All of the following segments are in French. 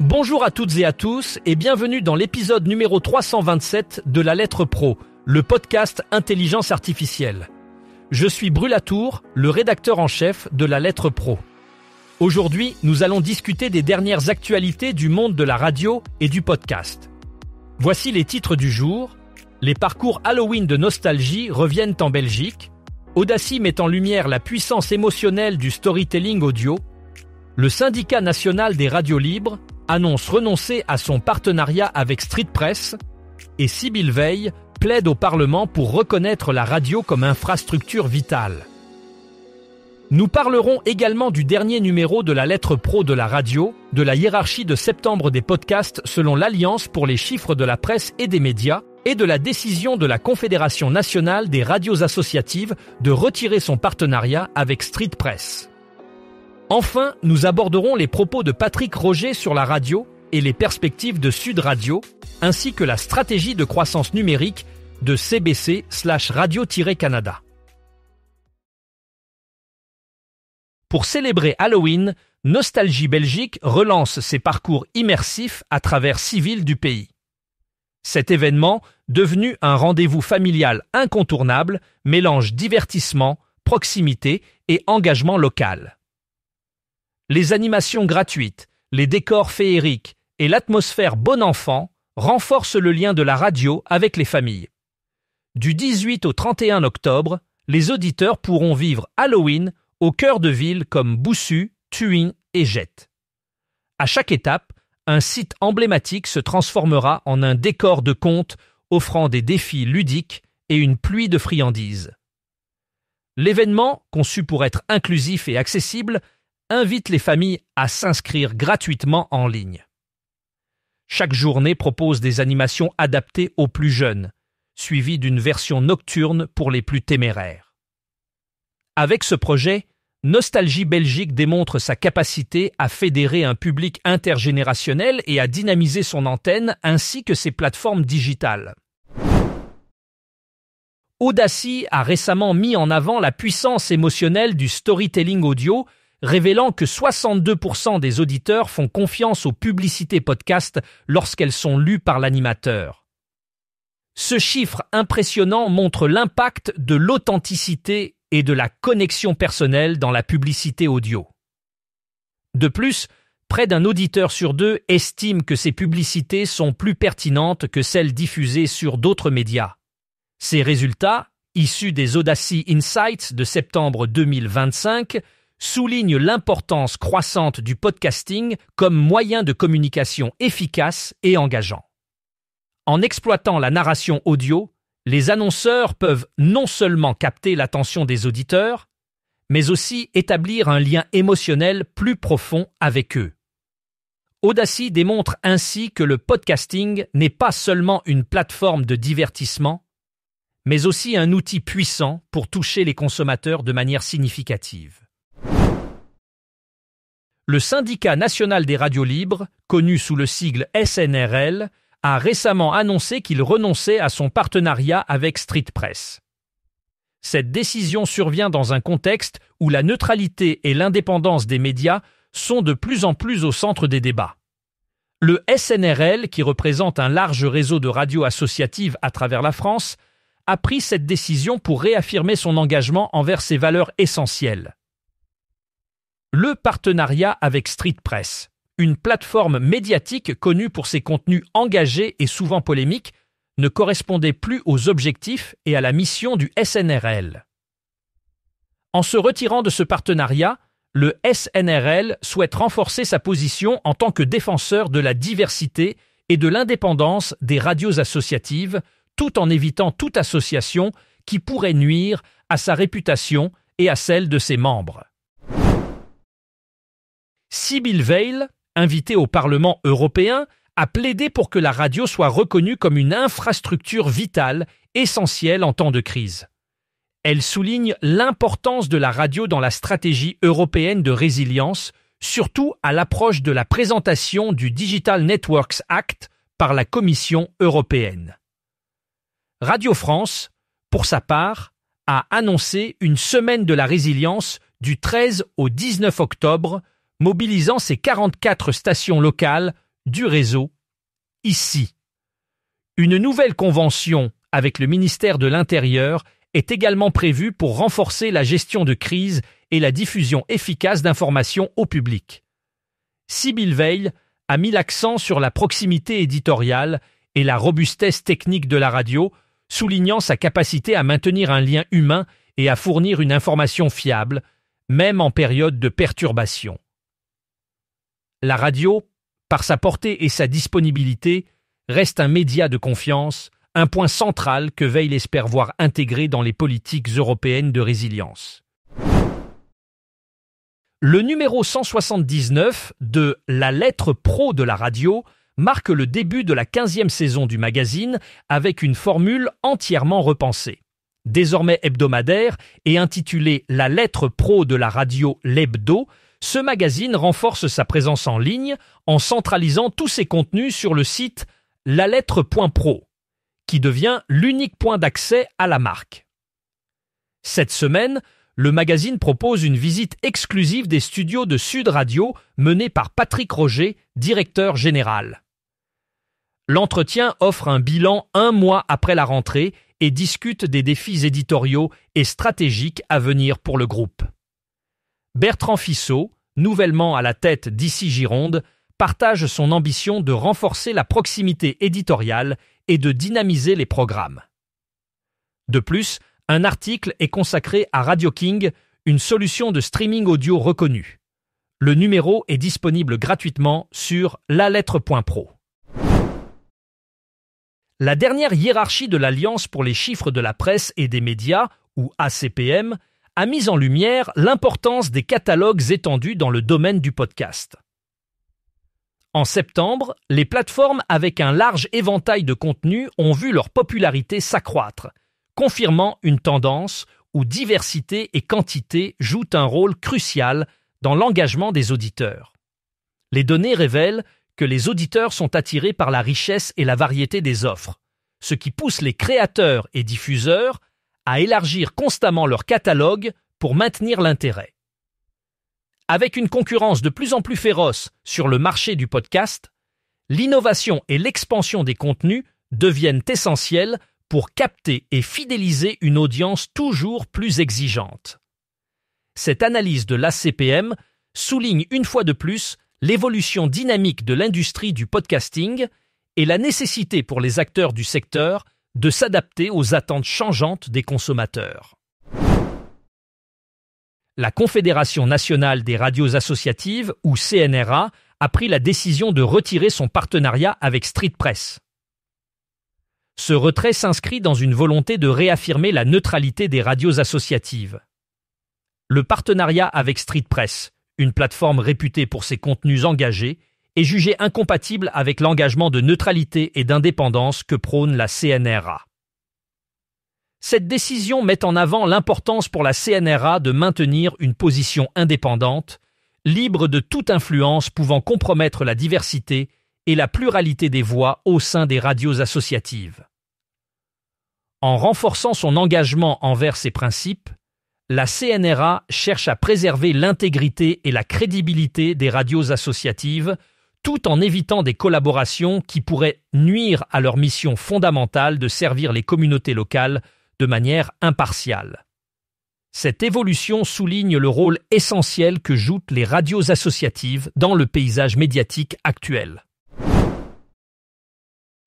Bonjour à toutes et à tous et bienvenue dans l'épisode numéro 327 de La Lettre Pro, le podcast Intelligence Artificielle. Je suis Brulatour, le rédacteur en chef de La Lettre Pro. Aujourd'hui, nous allons discuter des dernières actualités du monde de la radio et du podcast. Voici les titres du jour. Les parcours Halloween de nostalgie reviennent en Belgique. Audacy met en lumière la puissance émotionnelle du storytelling audio. Le syndicat national des radios libres annonce renoncer à son partenariat avec Street Press et Sybille Veil plaide au Parlement pour reconnaître la radio comme infrastructure vitale. Nous parlerons également du dernier numéro de la Lettre Pro de la radio, de la hiérarchie de septembre des podcasts selon l'Alliance pour les chiffres de la presse et des médias et de la décision de la Confédération nationale des radios associatives de retirer son partenariat avec Street Press. Enfin, nous aborderons les propos de Patrick Roger sur la radio et les perspectives de Sud Radio, ainsi que la stratégie de croissance numérique de CBC/Radio-Canada. Pour célébrer Halloween, Nostalgie Belgique relance ses parcours immersifs à travers 6 villes du pays. Cet événement, devenu un rendez-vous familial incontournable, mélange divertissement, proximité et engagement local. Les animations gratuites, les décors féeriques et l'atmosphère bon enfant renforcent le lien de la radio avec les familles. Du 18 au 31 octobre, les auditeurs pourront vivre Halloween au cœur de villes comme Boussu, Thuin et Jette. À chaque étape, un site emblématique se transformera en un décor de conte offrant des défis ludiques et une pluie de friandises. L'événement, conçu pour être inclusif et accessible, invite les familles à s'inscrire gratuitement en ligne. Chaque journée propose des animations adaptées aux plus jeunes, suivies d'une version nocturne pour les plus téméraires. Avec ce projet, Nostalgie Belgique démontre sa capacité à fédérer un public intergénérationnel et à dynamiser son antenne ainsi que ses plateformes digitales. Audacy a récemment mis en avant la puissance émotionnelle du storytelling audio, révélant que 62% des auditeurs font confiance aux publicités podcast lorsqu'elles sont lues par l'animateur. Ce chiffre impressionnant montre l'impact de l'authenticité et de la connexion personnelle dans la publicité audio. De plus, près d'un auditeur sur 2 estime que ces publicités sont plus pertinentes que celles diffusées sur d'autres médias. Ces résultats, issus des Audacy Insights de septembre 2025, soulignent l'importance croissante du podcasting comme moyen de communication efficace et engageant. En exploitant la narration audio, les annonceurs peuvent non seulement capter l'attention des auditeurs, mais aussi établir un lien émotionnel plus profond avec eux. Audacy démontre ainsi que le podcasting n'est pas seulement une plateforme de divertissement, mais aussi un outil puissant pour toucher les consommateurs de manière significative. Le syndicat national des radios libres, connu sous le sigle SNRL, a récemment annoncé qu'il renonçait à son partenariat avec Street Press. Cette décision survient dans un contexte où la neutralité et l'indépendance des médias sont de plus en plus au centre des débats. Le SNRL, qui représente un large réseau de radios associatives à travers la France, a pris cette décision pour réaffirmer son engagement envers ses valeurs essentielles. Le partenariat avec Street Press, une plateforme médiatique connue pour ses contenus engagés et souvent polémiques, ne correspondait plus aux objectifs et à la mission du SNRL. En se retirant de ce partenariat, le SNRL souhaite renforcer sa position en tant que défenseur de la diversité et de l'indépendance des radios associatives, tout en évitant toute association qui pourrait nuire à sa réputation et à celle de ses membres. Sybille Veil, invitée au Parlement européen, a plaidé pour que la radio soit reconnue comme une infrastructure vitale, essentielle en temps de crise. Elle souligne l'importance de la radio dans la stratégie européenne de résilience, surtout à l'approche de la présentation du Digital Networks Act par la Commission européenne. Radio France, pour sa part, a annoncé une semaine de la résilience du 13 au 19 octobre, mobilisant ses 44 stations locales du réseau, ici. Une nouvelle convention avec le ministère de l'Intérieur est également prévue pour renforcer la gestion de crise et la diffusion efficace d'informations au public. Sibylle Veil a mis l'accent sur la proximité éditoriale et la robustesse technique de la radio, soulignant sa capacité à maintenir un lien humain et à fournir une information fiable, même en période de perturbation. La radio, par sa portée et sa disponibilité, reste un média de confiance, un point central que Veil espère voir intégré dans les politiques européennes de résilience. Le numéro 179 de La Lettre Pro de la radio marque le début de la 15e saison du magazine avec une formule entièrement repensée. Désormais hebdomadaire et intitulé La Lettre Pro de la radio l'Hebdo, ce magazine renforce sa présence en ligne en centralisant tous ses contenus sur le site lalettre.pro, qui devient l'unique point d'accès à la marque. Cette semaine, le magazine propose une visite exclusive des studios de Sud Radio menée par Patrick Roger, directeur général. L'entretien offre un bilan 1 mois après la rentrée et discute des défis éditoriaux et stratégiques à venir pour le groupe. Bertrand Fissot, nouvellement à la tête d'Ici Gironde, partage son ambition de renforcer la proximité éditoriale et de dynamiser les programmes. De plus, un article est consacré à Radio King, une solution de streaming audio reconnue. Le numéro est disponible gratuitement sur lalettre.pro. La dernière hiérarchie de l'Alliance pour les chiffres de la presse et des médias, ou ACPM, a mis en lumière l'importance des catalogues étendus dans le domaine du podcast. En septembre, les plateformes avec un large éventail de contenus ont vu leur popularité s'accroître, confirmant une tendance où diversité et quantité jouent un rôle crucial dans l'engagement des auditeurs. Les données révèlent que les auditeurs sont attirés par la richesse et la variété des offres, ce qui pousse les créateurs et diffuseurs à élargir constamment leur catalogue pour maintenir l'intérêt. Avec une concurrence de plus en plus féroce sur le marché du podcast, l'innovation et l'expansion des contenus deviennent essentielles pour capter et fidéliser une audience toujours plus exigeante. Cette analyse de l'ACPM souligne une fois de plus l'évolution dynamique de l'industrie du podcasting et la nécessité pour les acteurs du secteur de s'adapter aux attentes changeantes des consommateurs. La Confédération nationale des radios associatives, ou CNRA, a pris la décision de retirer son partenariat avec Street Press. Ce retrait s'inscrit dans une volonté de réaffirmer la neutralité des radios associatives. Le partenariat avec Street Press, une plateforme réputée pour ses contenus engagés, est jugé incompatible avec l'engagement de neutralité et d'indépendance que prône la CNRA. Cette décision met en avant l'importance pour la CNRA de maintenir une position indépendante, libre de toute influence pouvant compromettre la diversité et la pluralité des voix au sein des radios associatives. En renforçant son engagement envers ces principes, la CNRA cherche à préserver l'intégrité et la crédibilité des radios associatives, tout en évitant des collaborations qui pourraient nuire à leur mission fondamentale de servir les communautés locales de manière impartiale. Cette évolution souligne le rôle essentiel que jouent les radios associatives dans le paysage médiatique actuel.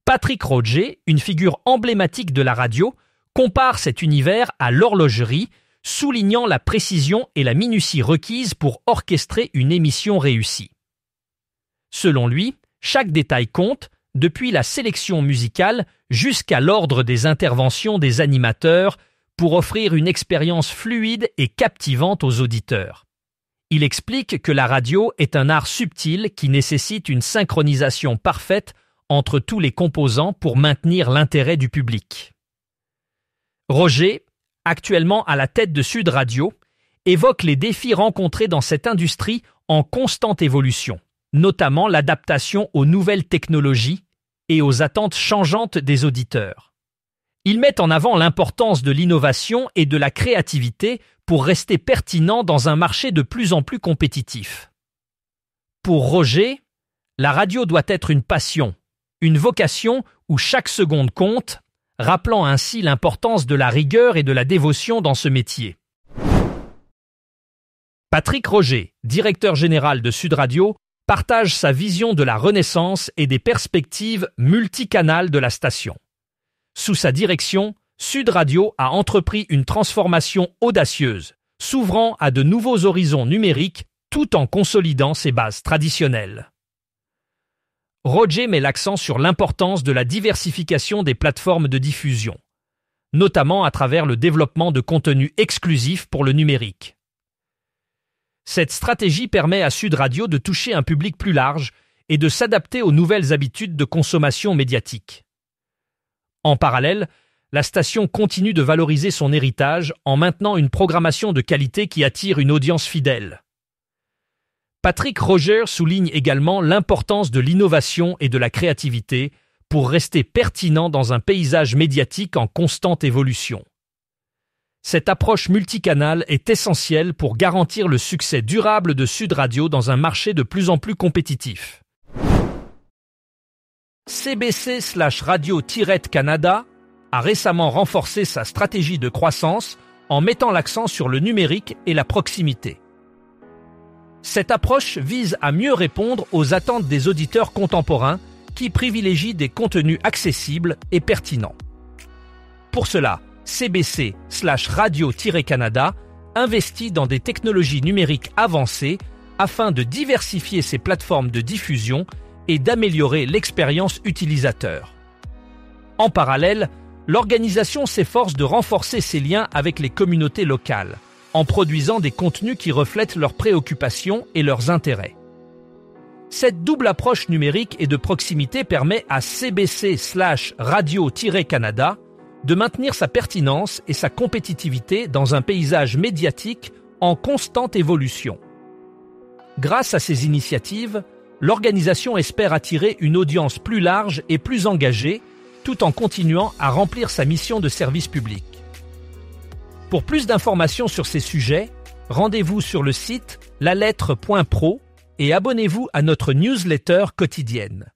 Patrick Roger, une figure emblématique de la radio, compare cet univers à l'horlogerie, soulignant la précision et la minutie requises pour orchestrer une émission réussie. Selon lui, chaque détail compte, depuis la sélection musicale jusqu'à l'ordre des interventions des animateurs, pour offrir une expérience fluide et captivante aux auditeurs. Il explique que la radio est un art subtil qui nécessite une synchronisation parfaite entre tous les composants pour maintenir l'intérêt du public. Roger, actuellement à la tête de Sud Radio, évoque les défis rencontrés dans cette industrie en constante évolution, notamment l'adaptation aux nouvelles technologies et aux attentes changeantes des auditeurs. Il met en avant l'importance de l'innovation et de la créativité pour rester pertinent dans un marché de plus en plus compétitif. Pour Roger, La radio doit être une passion, une vocation où chaque seconde compte, rappelant ainsi l'importance de la rigueur et de la dévotion dans ce métier. Patrick Roger, directeur général de Sud Radio, partage sa vision de la renaissance et des perspectives multicanales de la station. Sous sa direction, Sud Radio a entrepris une transformation audacieuse, s'ouvrant à de nouveaux horizons numériques tout en consolidant ses bases traditionnelles. Roger met l'accent sur l'importance de la diversification des plateformes de diffusion, notamment à travers le développement de contenus exclusifs pour le numérique. Cette stratégie permet à Sud Radio de toucher un public plus large et de s'adapter aux nouvelles habitudes de consommation médiatique. En parallèle, la station continue de valoriser son héritage en maintenant une programmation de qualité qui attire une audience fidèle. Patrick Roger souligne également l'importance de l'innovation et de la créativité pour rester pertinent dans un paysage médiatique en constante évolution. Cette approche multicanale est essentielle pour garantir le succès durable de Sud Radio dans un marché de plus en plus compétitif. CBC/Radio-Canada a récemment renforcé sa stratégie de croissance en mettant l'accent sur le numérique et la proximité. Cette approche vise à mieux répondre aux attentes des auditeurs contemporains qui privilégient des contenus accessibles et pertinents. Pour cela, CBC/Radio-Canada investit dans des technologies numériques avancées afin de diversifier ses plateformes de diffusion et d'améliorer l'expérience utilisateur. En parallèle, l'organisation s'efforce de renforcer ses liens avec les communautés locales, en produisant des contenus qui reflètent leurs préoccupations et leurs intérêts. Cette double approche numérique et de proximité permet à CBC/Radio-Canada de maintenir sa pertinence et sa compétitivité dans un paysage médiatique en constante évolution. Grâce à ces initiatives, l'organisation espère attirer une audience plus large et plus engagée, tout en continuant à remplir sa mission de service public. Pour plus d'informations sur ces sujets, rendez-vous sur le site lalettre.pro et abonnez-vous à notre newsletter quotidienne.